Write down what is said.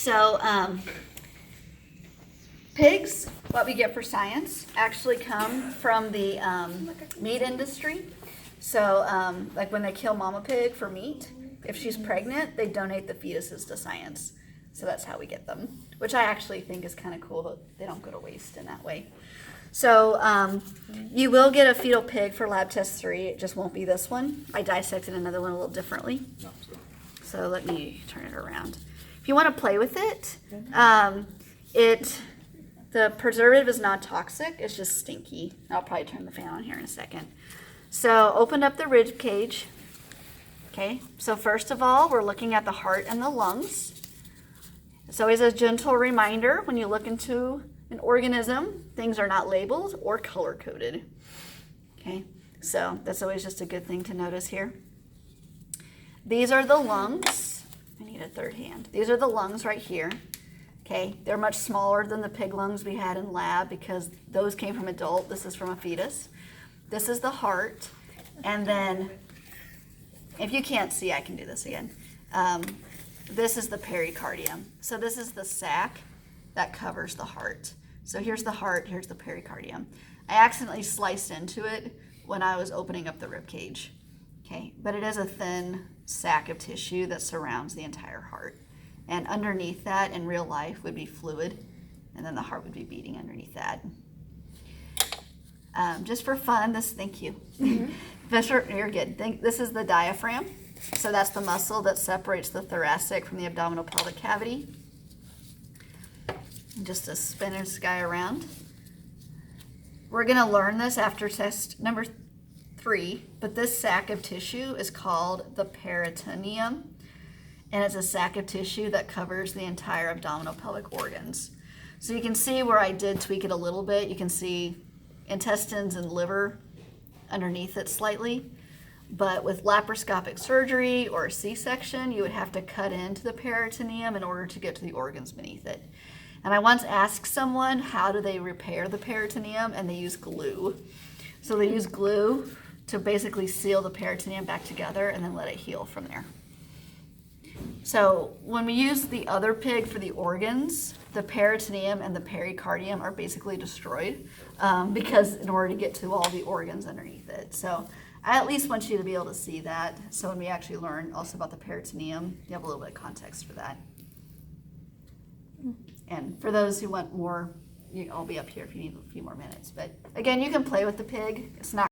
So, pigs, what we get for science, actually come from the meat industry. So, like when they kill mama pig for meat, if she's pregnant, they donate the fetuses to science. So that's how we get them, which I actually think is kind of cool that they don't go to waste in that way. So you will get a fetal pig for lab test 3. It just won't be this one. I dissected another one a little differently. So let me turn it around. If you want to play with it, the preservative is not toxic. It's just stinky. I'll probably turn the fan on here in a second. So open up the rib cage. Okay, so first of all, we're looking at the heart and the lungs. It's always a gentle reminder when you look into an organism, things are not labeled or color-coded. Okay, so that's always just a good thing to notice here. These are the lungs. I need a third hand. These are the lungs right here. Okay, they're much smaller than the pig lungs we had in lab because those came from adult. This is from a fetus. This is the heart. And then, if you can't see, I can do this again. This is the pericardium. So this is the sac that covers the heart. So here's the heart, here's the pericardium. I accidentally sliced into it when I was opening up the rib cage. Okay, but it is a thin sac of tissue that surrounds the entire heart. And underneath that in real life would be fluid, and then the heart would be beating underneath that. Just for fun, thank you. You're good. This is the diaphragm. So that's the muscle that separates the thoracic from the abdominal pelvic cavity. Just to spin this guy around. We're going to learn this after test number 3, but this sac of tissue is called the peritoneum, and it's a sac of tissue that covers the entire abdominal pelvic organs. So you can see where I did tweak it a little bit. You can see intestines and liver underneath it slightly, but with laparoscopic surgery or a C-section, you would have to cut into the peritoneum in order to get to the organs beneath it. And I once asked someone, how do they repair the peritoneum? And they use glue. So they use glue to basically seal the peritoneum back together and then let it heal from there. So when we use the other pig for the organs, the peritoneum and the pericardium are basically destroyed because in order to get to all the organs underneath it. So I at least want you to be able to see that. So when we actually learn also about the peritoneum, you have a little bit of context for that. And for those who want more, I'll be up here if you need a few more minutes. But again, you can play with the pig. It's not